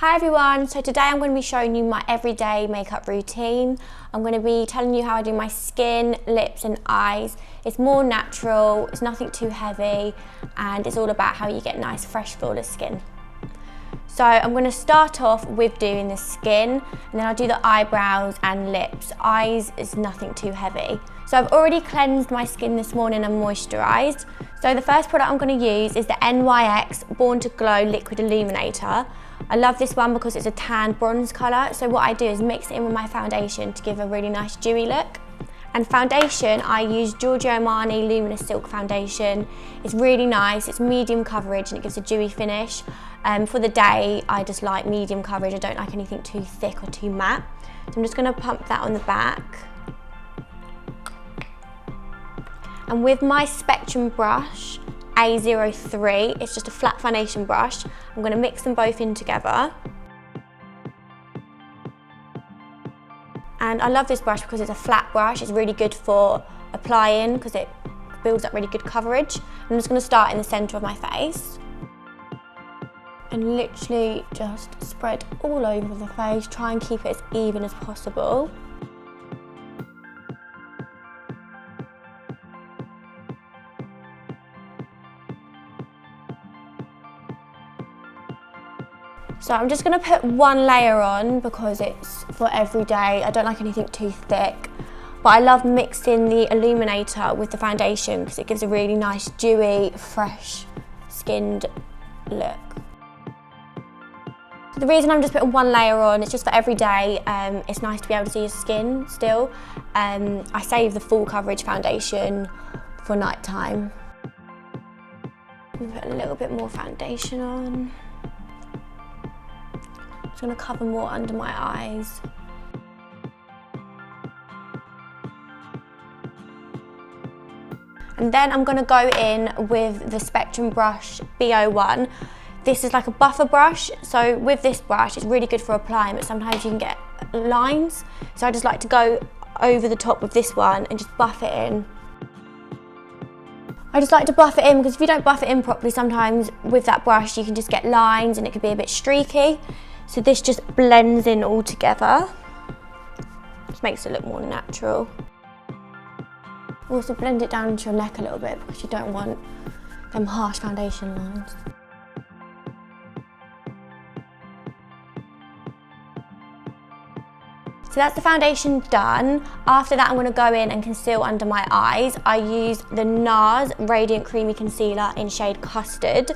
Hi everyone, so today I'm going to be showing you my everyday makeup routine. I'm going to be telling you how I do my skin, lips and eyes. It's more natural, it's nothing too heavy, and it's all about how you get nice, fresh, flawless skin. So I'm going to start off with doing the skin, and then I'll do the eyebrows and lips. Eyes is nothing too heavy. So I've already cleansed my skin this morning and moisturised. So the first product I'm going to use is the NYX Born to Glow Liquid Illuminator. I love this one because it's a tan bronze colour, so what I do is mix it in with my foundation to give a really nice dewy look. And foundation, I use Giorgio Armani Luminous Silk Foundation. It's really nice, it's medium coverage and it gives a dewy finish. For the day, I just like medium coverage, I don't like anything too thick or too matte. So I'm just going to pump that on the back. And with my Spectrum brush, A03, it's just a flat foundation brush. I'm going to mix them both in together. And I love this brush because it's a flat brush. It's really good for applying because it builds up really good coverage. I'm just going to start in the centre of my face. And literally just spread all over the face. Try and keep it as even as possible. So I'm just going to put one layer on because it's for every day. I don't like anything too thick. But I love mixing the illuminator with the foundation because it gives a really nice, dewy, fresh, skinned look. The reason I'm just putting one layer on, it's just for every day. It's nice to be able to see your skin still. I save the full coverage foundation for night time. Put a little bit more foundation on. I'm going to cover more under my eyes. And then I'm going to go in with the Spectrum brush B01. This is like a buffer brush, so with this brush it's really good for applying, but sometimes you can get lines. So I just like to go over the top with this one and just buff it in. I just like to buff it in because if you don't buff it in properly, sometimes with that brush you can just get lines and it can be a bit streaky. So this just blends in all together. Just makes it look more natural. Also blend it down into your neck a little bit because you don't want them harsh foundation lines. So that's the foundation done. After that I'm going to go in and conceal under my eyes. I use the NARS Radiant Creamy Concealer in shade Custard.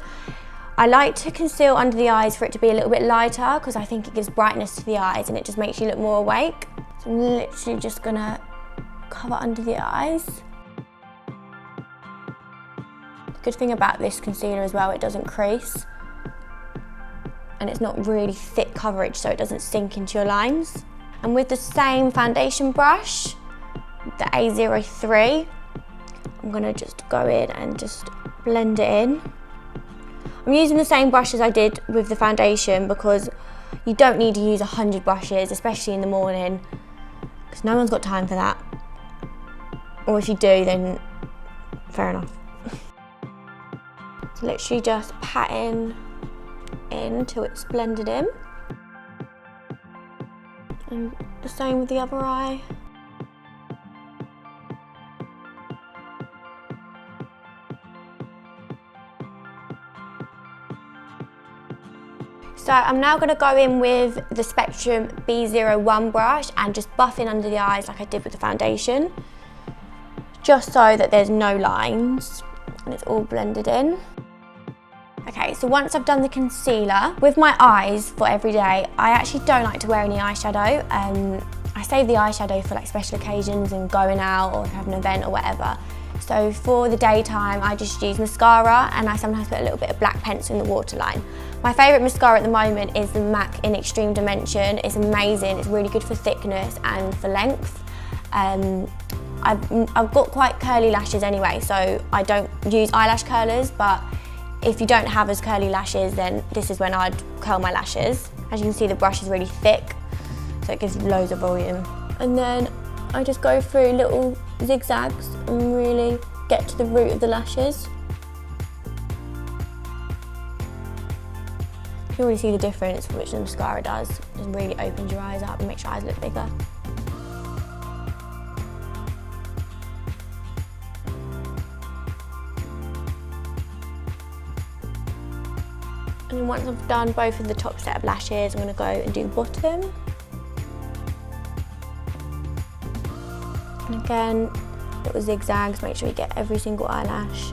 I like to conceal under the eyes for it to be a little bit lighter because I think it gives brightness to the eyes and it just makes you look more awake. So I'm literally just going to cover under the eyes. The good thing about this concealer as well, it doesn't crease and it's not really thick coverage, so it doesn't sink into your lines. And with the same foundation brush, the A03, I'm going to just go in and just blend it in. I'm using the same brush as I did with the foundation because you don't need to use 100 brushes, especially in the morning, because no one's got time for that. Or if you do, then fair enough. So literally just patting in until it's blended in. And the same with the other eye. So I'm now going to go in with the Spectrum B01 brush and just buff in under the eyes like I did with the foundation, just so that there's no lines and it's all blended in. Okay, so once I've done the concealer, with my eyes for every day, I actually don't like to wear any eyeshadow. I save the eyeshadow for like special occasions and going out or have an event or whatever. So for the daytime, I just use mascara and I sometimes put a little bit of black pencil in the waterline. My favourite mascara at the moment is the MAC in Extreme Dimension. It's amazing, it's really good for thickness and for length. I've got quite curly lashes anyway, so I don't use eyelash curlers, but if you don't have as curly lashes, then this is when I'd curl my lashes. As you can see, the brush is really thick, so it gives loads of volume. And then I just go through little zigzags and really get to the root of the lashes. You can already see the difference which the mascara does. It really opens your eyes up and makes your eyes look bigger. And then once I've done both of the top set of lashes, I'm going to go and do the bottom. And again, little zigzags, make sure you get every single eyelash.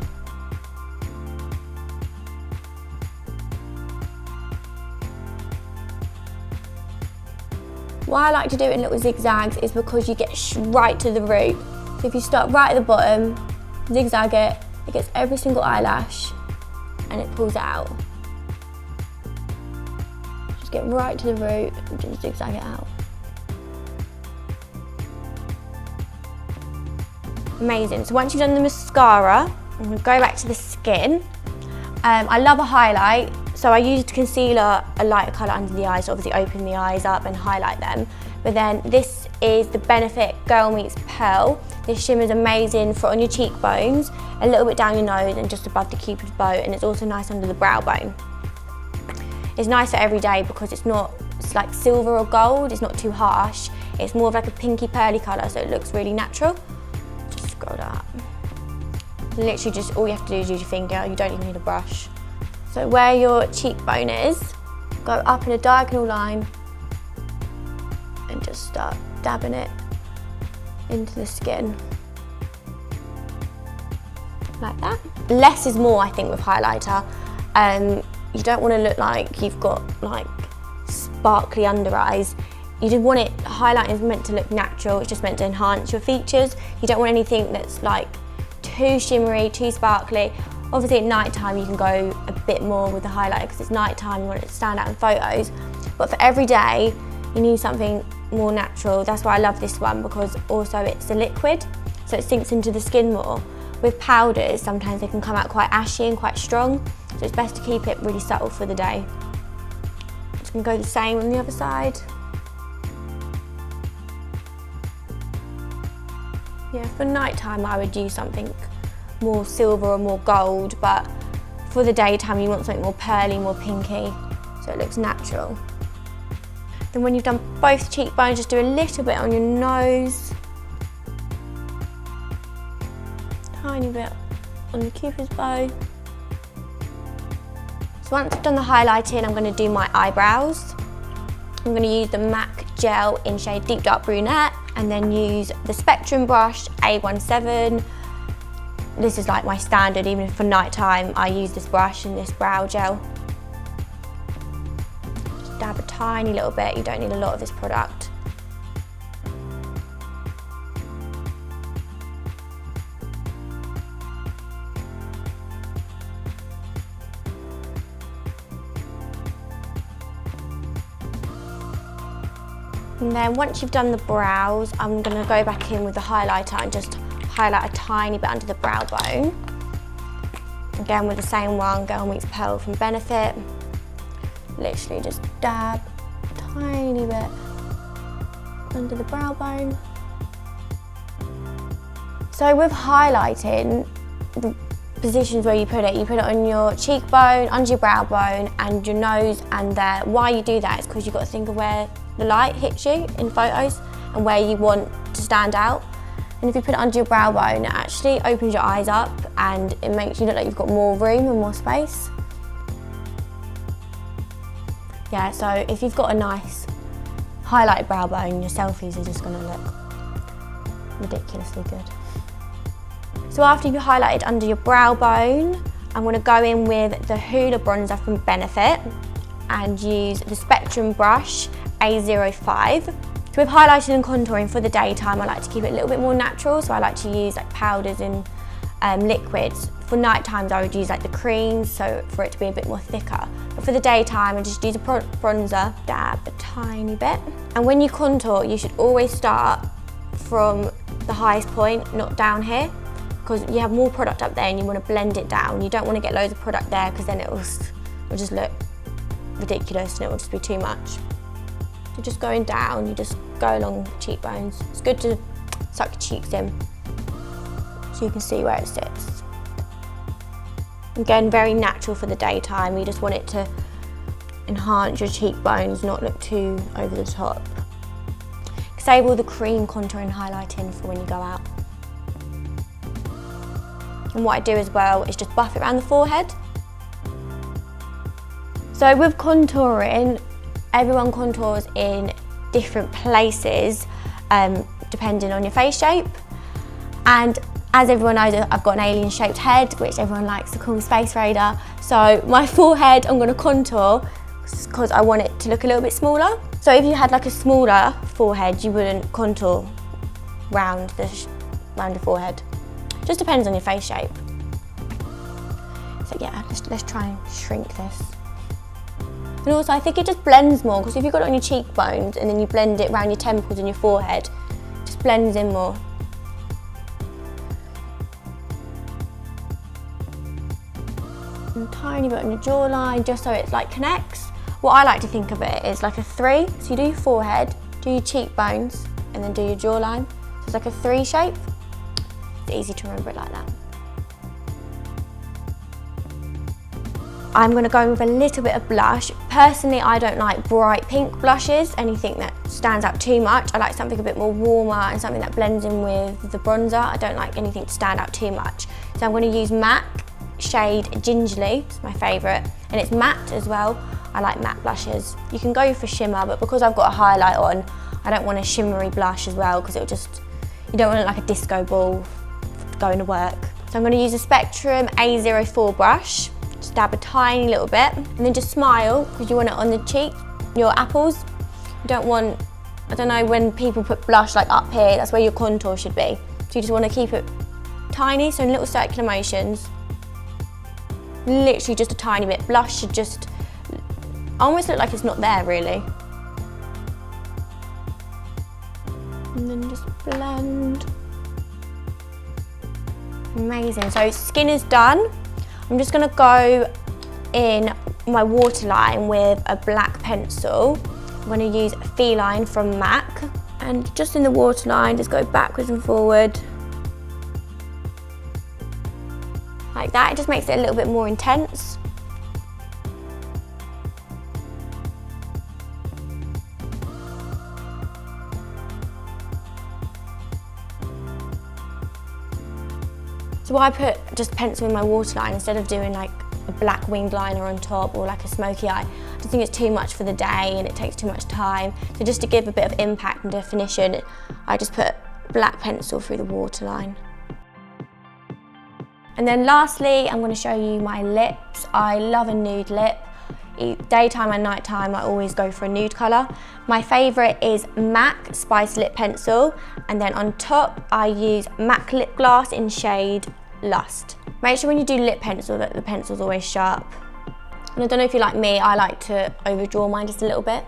Why I like to do it in little zigzags is because you get right to the root. So if you start right at the bottom, zigzag it, it gets every single eyelash and it pulls it out. Just get right to the root and just zigzag it out. Amazing. So once you've done the mascara, I'm going to go back to the skin. I love a highlight, so I used concealer, a lighter colour under the eyes to obviously open the eyes up and highlight them. But then this is the Benefit Girl Meets Pearl. This shimmer is amazing for on your cheekbones, a little bit down your nose and just above the cupid's bow, and it's also nice under the brow bone. It's nice for every day because it's like silver or gold, it's not too harsh. It's more of like a pinky pearly colour, so it looks really natural. Just scroll that up. Literally just all you have to do is use your finger, you don't even need a brush. So where your cheekbone is, go up in a diagonal line and just start dabbing it into the skin. Like that. Less is more, I think, with highlighter. You don't want to look like you've got like sparkly under eyes. You just want it, highlighting is meant to look natural, it's just meant to enhance your features. You don't want anything that's like too shimmery, too sparkly. Obviously at night time you can go a bit more with the highlighter because it's night time, you want it to stand out in photos. But for every day, you need something more natural. That's why I love this one, because also it's a liquid, so it sinks into the skin more. With powders, sometimes they can come out quite ashy and quite strong, so it's best to keep it really subtle for the day. I'm just gonna go the same on the other side. Yeah, for night time I would use something more silver or more gold, but for the daytime you want something more pearly, more pinky, so it looks natural. Then when you've done both cheekbones, just do a little bit on your nose, tiny bit on the cupid's bow. So once I've done the highlighting, I'm going to do my eyebrows. I'm going to use the MAC gel in shade Deep Dark Brunette, and then use the Spectrum brush A17. This is like my standard, even for night time, I use this brush and this brow gel. Just dab a tiny little bit, you don't need a lot of this product. And then once you've done the brows, I'm going to go back in with the highlighter and just highlight a tiny bit under the brow bone. Again with the same one, Girl Meets Pearl from Benefit. Literally just dab a tiny bit under the brow bone. So with highlighting, the positions where you put it on your cheekbone, under your brow bone and your nose and there. Why you do that is because you've got to think of where the light hits you in photos and where you want to stand out. And if you put it under your brow bone, it actually opens your eyes up and it makes you look like you've got more room and more space. Yeah, so if you've got a nice highlighted brow bone, your selfies are just going to look ridiculously good. So after you've highlighted under your brow bone, I'm going to go in with the Hoola bronzer from Benefit and use the Spectrum brush A05. So with highlighting and contouring for the daytime, I like to keep it a little bit more natural, so I like to use like powders and liquids. For night times I would use like the creams, so for it to be a bit more thicker. But for the daytime I just use a bronzer, dab a tiny bit. And when you contour, you should always start from the highest point, not down here, because you have more product up there and you want to blend it down. You don't want to get loads of product there because then it will just look ridiculous and it will just be too much. So just going down, you just go along the cheekbones. It's good to suck your cheeks in so you can see where it sits. Again, very natural for the daytime. You just want it to enhance your cheekbones, not look too over the top. Save all the cream contour and highlighting for when you go out. And what I do as well is just buff it around the forehead. So with contouring, everyone contours in different places depending on your face shape. And as everyone knows, I've got an alien shaped head, which everyone likes to call me Space Raider. So my forehead, I'm going to contour because I want it to look a little bit smaller. So if you had like a smaller forehead, you wouldn't contour round the forehead. Just depends on your face shape. So yeah, let's try and shrink this. And also I think it just blends more, because if you've got it on your cheekbones and then you blend it around your temples and your forehead, it just blends in more. And a tiny bit on your jawline, just so it like connects. What I like to think of it is like a 3. So you do your forehead, do your cheekbones, and then do your jawline. So it's like a 3 shape. It's easy to remember it like that. I'm going to go with a little bit of blush. Personally, I don't like bright pink blushes, anything that stands out too much. I like something a bit more warmer and something that blends in with the bronzer. I don't like anything to stand out too much. So I'm going to use MAC shade Gingerly, it's my favourite, and it's matte as well. I like matte blushes. You can go for shimmer, but because I've got a highlight on, I don't want a shimmery blush as well, because it'll just, you don't want it like a disco ball going to work. So I'm going to use a Spectrum A04 brush, just dab a tiny little bit, and then just smile, because you want it on the cheek, your apples. You don't want, I don't know, when people put blush like up here, that's where your contour should be. So you just want to keep it tiny, so in little circular motions. Literally just a tiny bit. Blush should just almost look like it's not there really. And then just blend. Amazing. So skin is done. I'm just going to go in my waterline with a black pencil. I'm going to use Feline from MAC, and just in the waterline just go backwards and forward. Like that, it just makes it a little bit more intense. So I put just pencil in my waterline instead of doing like a black winged liner on top or like a smoky eye. I just think it's too much for the day and it takes too much time. So just to give a bit of impact and definition, I just put black pencil through the waterline. And then lastly, I'm going to show you my lips. I love a nude lip. Daytime and nighttime, I always go for a nude colour. My favourite is MAC Spice Lip Pencil, and then on top I use MAC Lip Gloss in shade Lust. Make sure when you do lip pencil that the pencil's always sharp. And I don't know if you're like me, I like to overdraw mine just a little bit,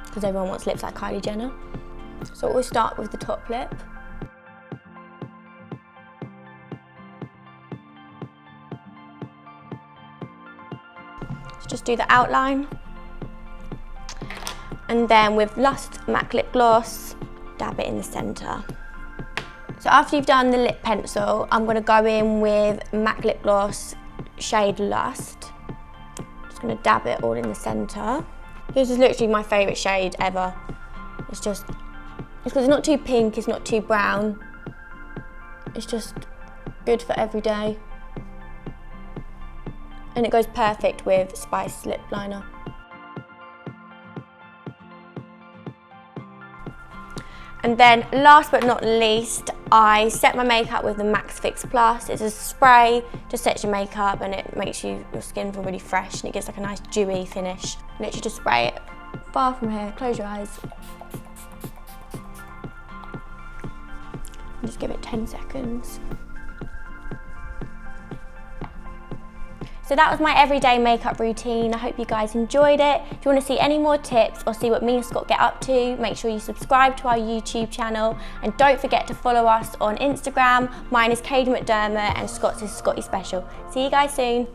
because everyone wants lips like Kylie Jenner. So we'll start with the top lip. Just do the outline, and then with Lust MAC Lip Gloss, dab it in the centre. So after you've done the lip pencil, I'm going to go in with MAC Lip Gloss shade Lust. Just going to dab it all in the centre. This is literally my favourite shade ever. It's because it's not too pink, it's not too brown. It's just good for every day. And it goes perfect with Spice Lip Liner. And then last but not least, I set my makeup with the Max Fix Plus. It's a spray, just sets your makeup and it makes your skin feel really fresh, and it gives like a nice dewy finish. Literally just spray it far from here, close your eyes. And just give it 10 seconds. So that was my everyday makeup routine. I hope you guys enjoyed it. If you want to see any more tips or see what me and Scott get up to, make sure you subscribe to our YouTube channel, and don't forget to follow us on Instagram. Mine is Kady McDermott and Scott's is Scotty Special. See you guys soon.